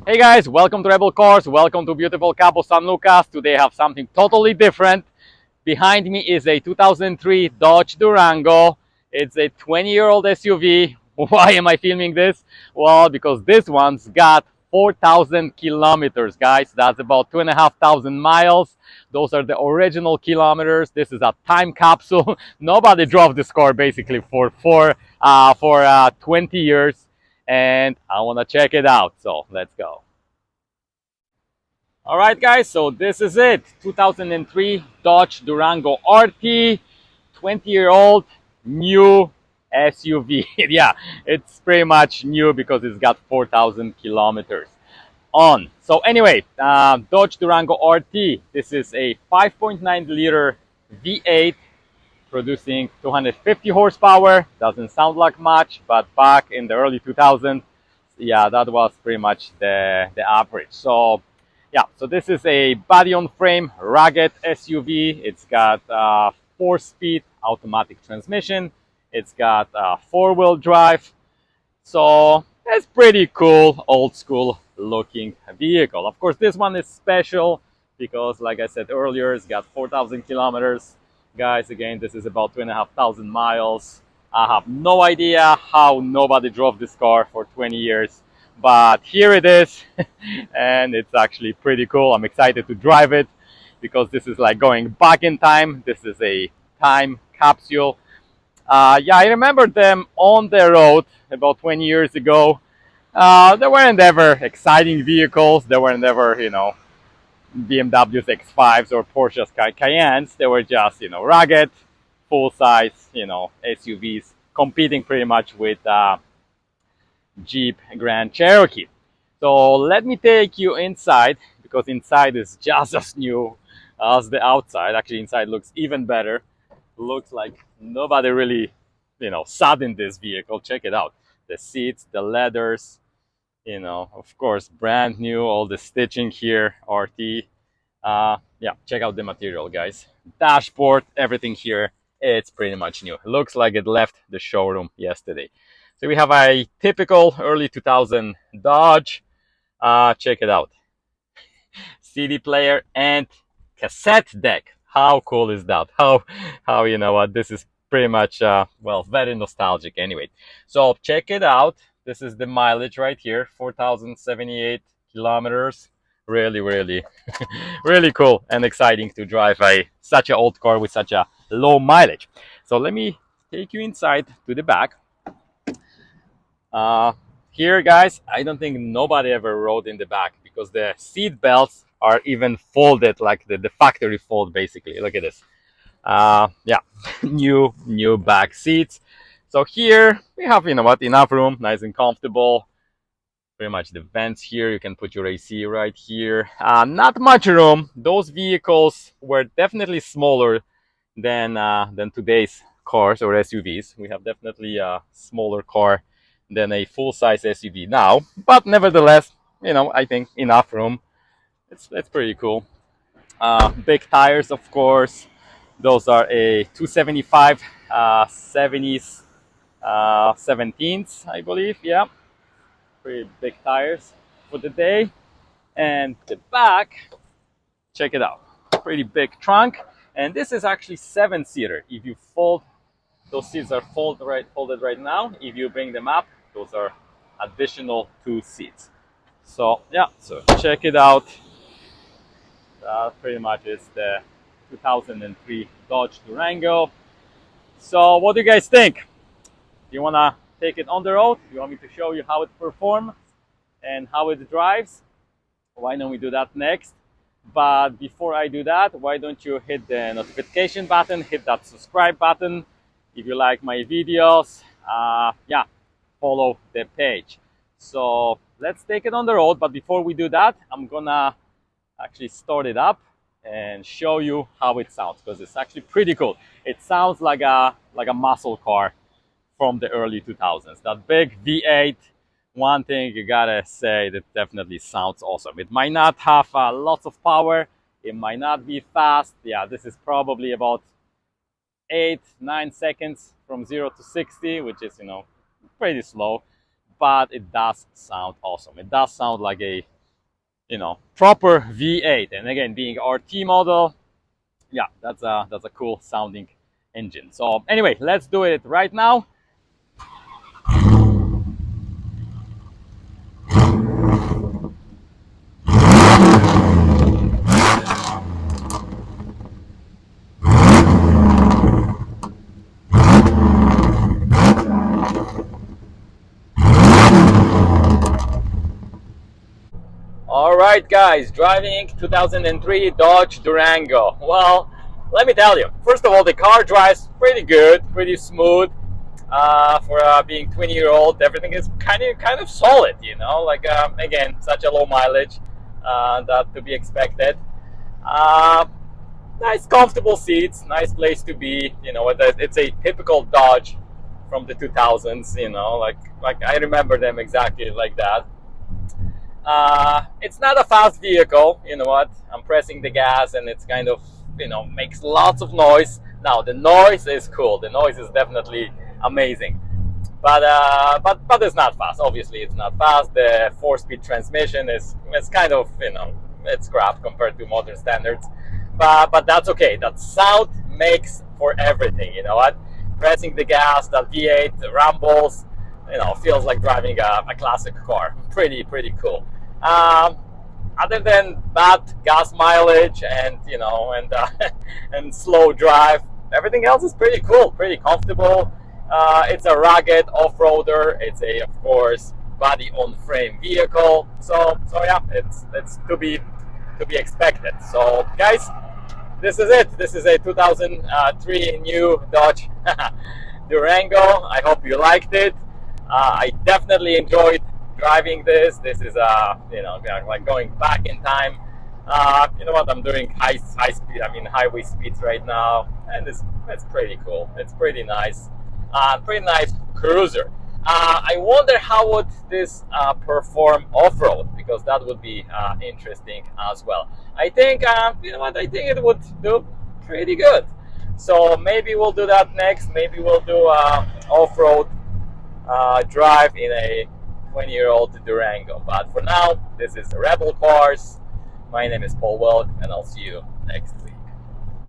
Hey guys, welcome to Rebel Cars, welcome to beautiful Cabo San Lucas. Today I have something totally different. Behind me is a 2003 Dodge Durango. It's a 20-year-old SUV. Why am I filming this? Well, because this one's got 4,000 kilometers, guys. That's about 2,500 miles. Those are the original kilometers. This is a time capsule. Nobody drove this car basically for 20 years, and I want to check it out. So let's go. All right, guys, so this is it. 2003 Dodge Durango RT, 20-year-old new SUV. Yeah, it's pretty much new because it's got 4,000 kilometers on. So anyway, Dodge Durango RT. This is a 5.9 liter V8 producing 250 horsepower. Doesn't sound like much, but back in the early 2000s, yeah, that was pretty much the average. So yeah, so this is a body on frame rugged SUV. It's got 4-speed automatic transmission. It's got 4-wheel drive. So it's pretty cool, old school looking vehicle. Of course, this one is special because, like I said earlier, it's got 4,000 kilometers. Guys, again, this is about 2,500 miles. I have no idea how nobody drove this car for 20 years, but here it is, and it's actually pretty cool. I'm excited to drive it because this is like going back in time. This is a time capsule. Yeah, I remember them on the road about 20 years ago. They weren't ever exciting vehicles. They weren't ever, BMW's X5s or Porsche's Cayennes. They were just, rugged, full-size, SUVs competing pretty much with Jeep Grand Cherokee. So let me take you inside because inside is just as new as the outside. Actually, inside looks even better. Looks like nobody really, sat in this vehicle. Check it out. The seats, the leathers, of course, brand new. All the stitching here, RT. Yeah, check out the material, guys. Dashboard, everything here, it's pretty much new. It looks like it left the showroom yesterday. So we have a typical early 2000 Dodge. Check it out. CD player and cassette deck. How cool is that? How you know what? This is pretty much well, very nostalgic anyway. So check it out. This is the mileage right here, 4,078 kilometers. Really, really, really cool and exciting to drive such an old car with such a low mileage. So let me take you inside to the back. Here, guys, I don't think nobody ever rode in the back because the seat belts are even folded like the factory fold, basically. Look at this. Yeah, new back seats. So here we have, enough room, nice and comfortable. Pretty much the vents here. You can put your AC right here. Not much room. Those vehicles were definitely smaller than today's cars or SUVs. We have definitely a smaller car than a full-size SUV now, but nevertheless, I think enough room. It's pretty cool. Big tires, of course. Those are a 275 70s 17s, I believe. Yeah, pretty big tires for the day. And the back, check it out. Pretty big trunk, and this is actually 7-seater. If you fold, those seats are folded right now. If you bring them up, those are additional 2 seats. So yeah, so check it out. That pretty much is the 2003 Dodge Durango. So what do you guys think? Do you want to take it on the road? Do you want me to show you how it performs and how it drives? Why don't we do that next? But before I do that, why don't you hit the notification button, hit that subscribe button if you like my videos. Yeah, follow the page. So let's take it on the road. But before we do that, I'm gonna actually start it up and show you how it sounds because it's actually pretty cool. It sounds like a muscle car from the early 2000s. That big V8. One thing you gotta say, that definitely sounds awesome. It might not have lots of power. It might not be fast. Yeah, this is probably about 8-9 seconds from 0 to 60, which is pretty slow, but it does sound awesome. It does sound like a proper V8. And again, being RT model, yeah, that's a cool sounding engine. So anyway, let's do it right now. All right, guys, driving 2003 Dodge Durango. Well, let me tell you, first of all, the car drives pretty good, pretty smooth. For being 20-year-old, everything is kind of solid, like again, such a low mileage, that to be expected. uh, Nice comfortable seats, nice place to be. It's a typical Dodge from the 2000s, like I remember them exactly like that. It's not a fast vehicle. You know what, I'm pressing the gas and it's kind of, makes lots of noise. Now the noise is cool, the noise is definitely amazing. But it's not fast. Obviously, it's not fast. The four-speed transmission is kind of, it's crap compared to modern standards. But that's okay. That sound makes for everything. You know what? Pressing the gas, that V8 rumbles, feels like driving a classic car. Pretty cool. Um, Other than bad gas mileage and and slow drive, everything else is pretty cool, pretty comfortable. It's a rugged off-roader. It's a, of course, body-on-frame vehicle. So yeah, it's to be expected. So guys, this is it. This is a 2003 new Dodge Durango. I hope you liked it. I definitely enjoyed driving this. This is like going back in time. You know what? I'm doing high speed. I mean highway speeds right now, and it's pretty cool. It's pretty nice. Pretty nice cruiser. I wonder how would this perform off-road, because that would be interesting as well. I think you know what? I think it would do pretty good. So maybe we'll do that next. Maybe we'll do off-road drive in a 20-year-old Durango. But for now, this is Rebel Cars. My name is Paul Welk, and I'll see you next week.